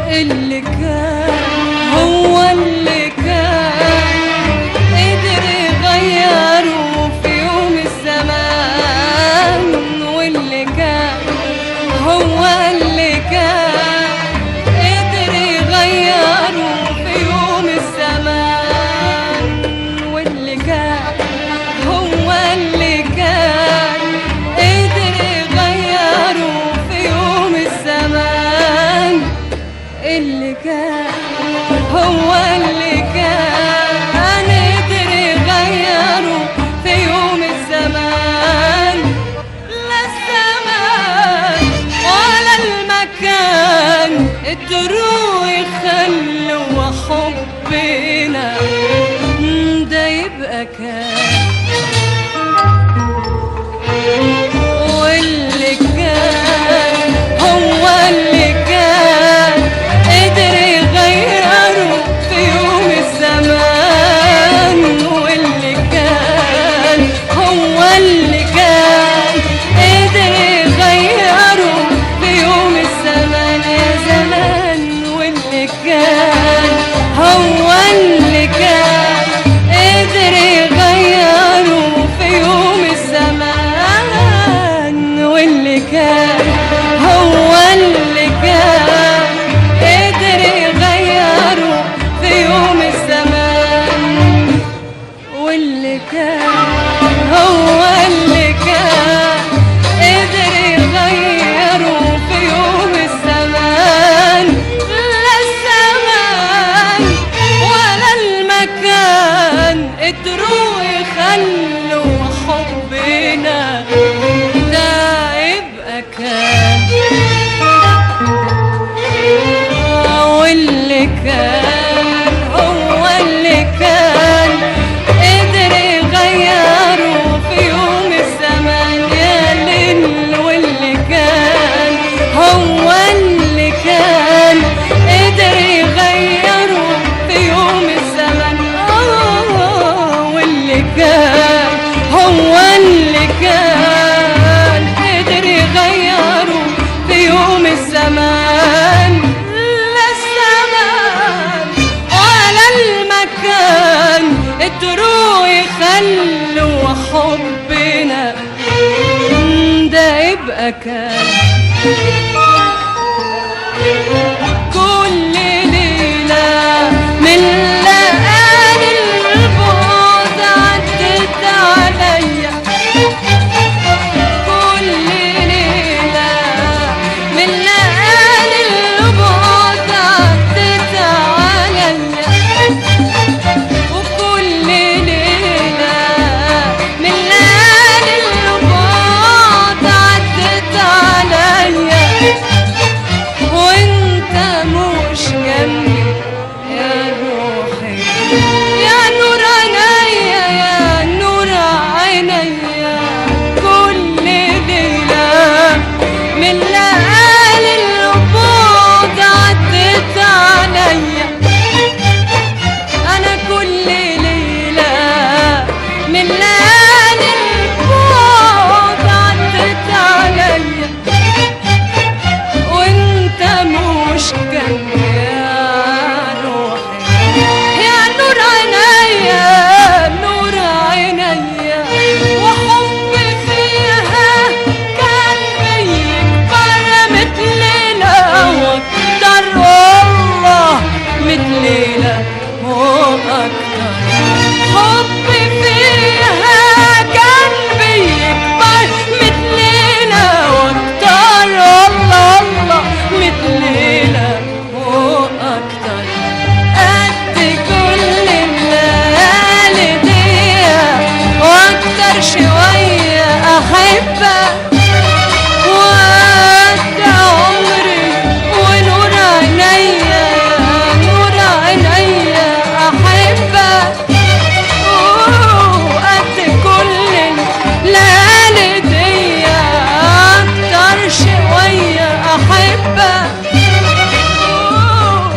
اللي كان هو اللي كان قدر يغيره في يوم الزمان، واللي كان هو اللي كان قدر يغيره في يوم الزمان، واللي كان هو اللي كان قدر يغيره في يوم الزمان، اللي كان هو اللي كان قدر يغيره في يوم الزمان. لا الزمان ولا المكان قدروا يخلوا حبنا ده يبقى كان، واللي كان هو اللي كان قدر يغيره في يوم الزمان، واللي كان هو اللي كان قدر يغيره في يوم الزمان يا زمان، واللي كان هو اللي كان قدر يغيره في يوم الزمان، واللي كان هو اللي كان قدر يغيره في يوم الزمان، واللي كان هو اللي كان قدر يغيره في يوم الزمان. لا الزمان ولا المكان قدروا يخلوا حبنا ده يبقى كان، واللي كان هو اللي كان قدر يغيره في يوم الزمان يا ليل، واللي كان هو اللي كان قدر يغيره في يوم الزمان، واللي كان هو اللي كان قدر يغيره في يوم الزمان. لا الزمان ولا المكان قدروا يخلوا حبنا ده يبقى كان. كل ليلة من ليالي البعد عدت عليا، كل ليلة من ليالي البعد عدت عليا، وكل ليلة من ليالي البعد عدت عليا، شوية أحبك وقد عمري ونور عينيا نور عينيا أحبك وقد كل الليالي دي أكتر شوية أحبك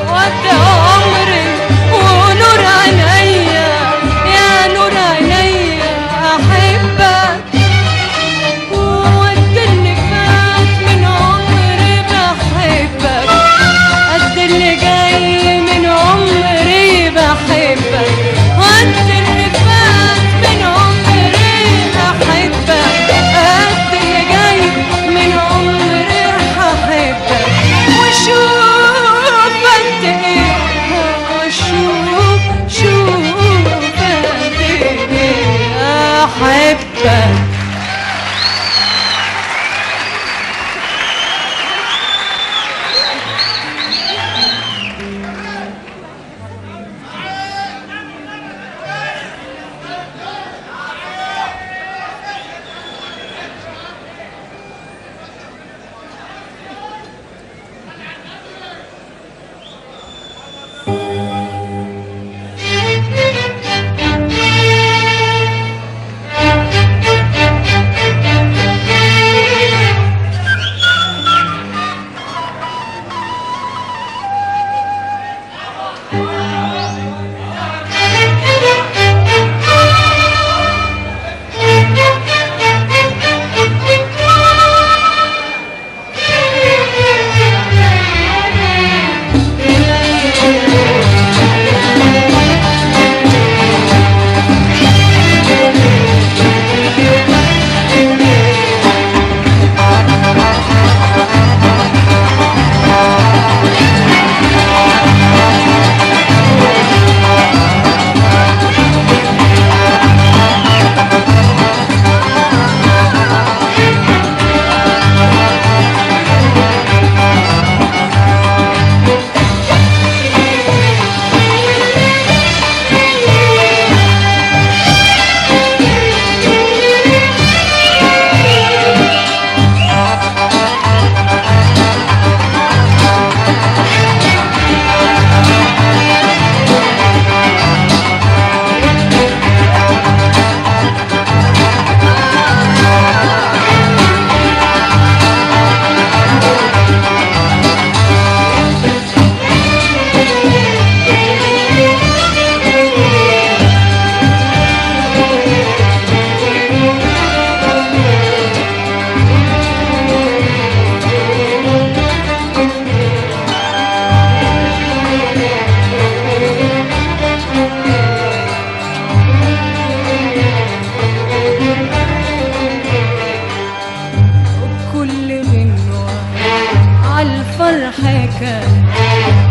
وقد عمري ونور عينيا يا نور عينيا أحبك وقد اللي فات من عمري بحبك قد اللي جاي من عمري بحبك قد اللي فات من عمري بحبك قد اللي جاي من عمري هحبك وشوف قد ايه شوف قد ايه احبك.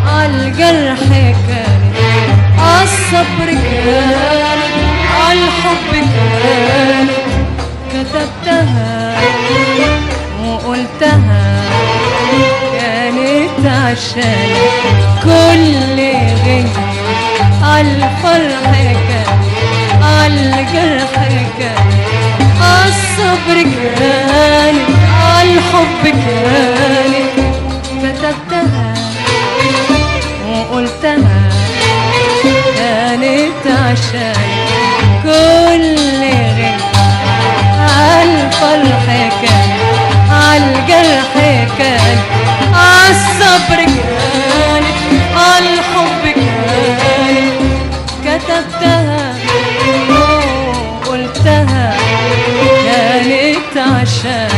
عالجرح كان عالصبر كان عالحب كان كتبتها وقلتها كانت عشان كل غنى عالفرح كان عالجرح كان عالصبر كان عالحب كان كتبتها وقلتها كانت عشان كل غنى عالفرح كان عالجرح كان عالصبر كان عالحب كان كتبتها وقلتها كانت عشان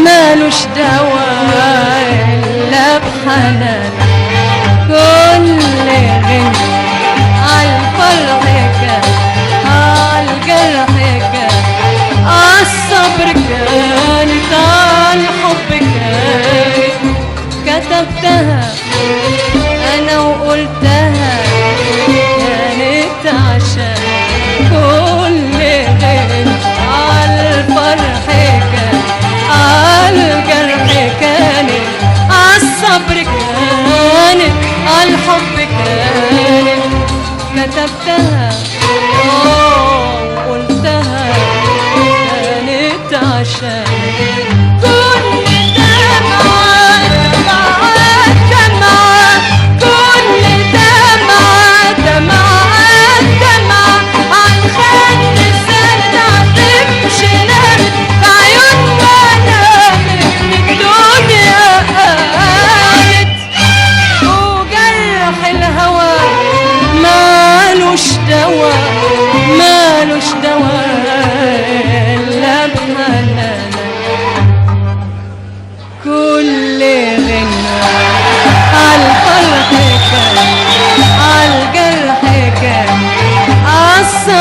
مالوش دواء إلا بحنان كل غنى عالفرح كان عالجرح كان عالصبر كانت عالحب كان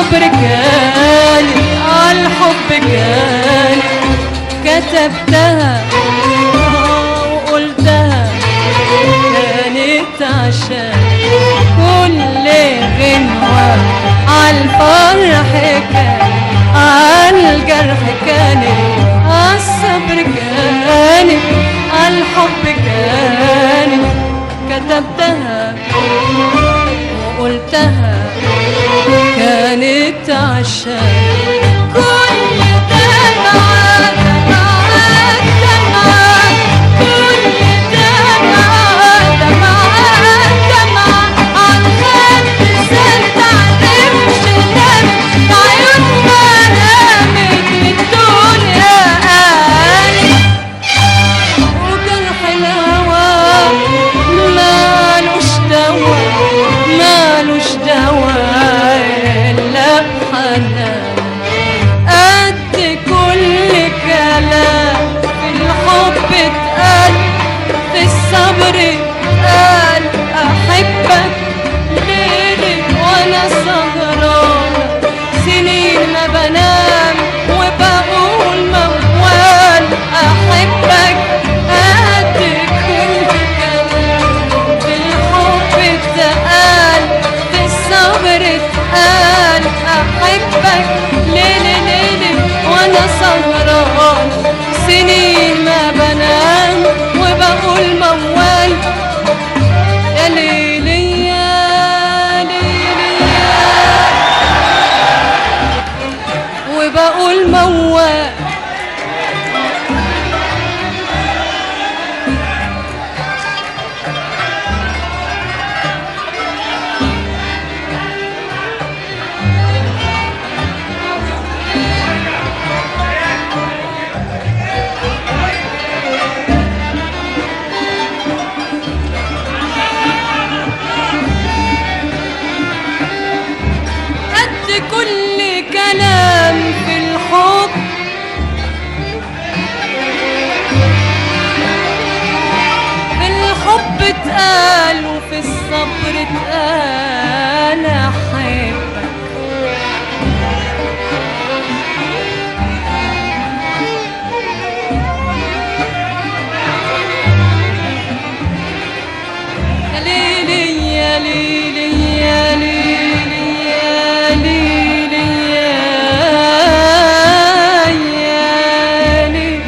عالصبر كانت عالحب كانت كتبتها وقلتها كانت عشان كل غنوة عالفرح كانت عالجرح كانت عالصبر كانت عالحب كانت كتبتها وقلتها كانت عشان كل دمعة دمعة دمعة كل دمعة دمعة دمعة عالخد زلت عالرمش نامت عيون ما نامت للدنيا قالت وجرح الهوى مالوش دوا مالوش دوا إلا بحنان قد كل كلام في الحب اتقال في الصبر اتقال أحبك ليلي وأنا سهرانة سنين ما بنام وبقول موال أحبك قد كل كلام في الحب اتقال في الصبر اتقال أحبك ليلي ليلي وأنا سهران سنين ما بنام وبقول موال يا ليلي يا ليلي وبقول موال قد كل كلام في الحب في الحب اتقال وفي الصبر اتقال أحبك يا ليلي يا ليلي يا ليلي يا ليلي يا ليلي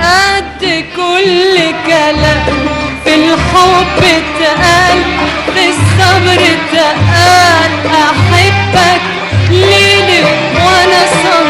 قد كل كلام في الحب اتقال في الصبر اتقال أحبك ليلي وأنا سهران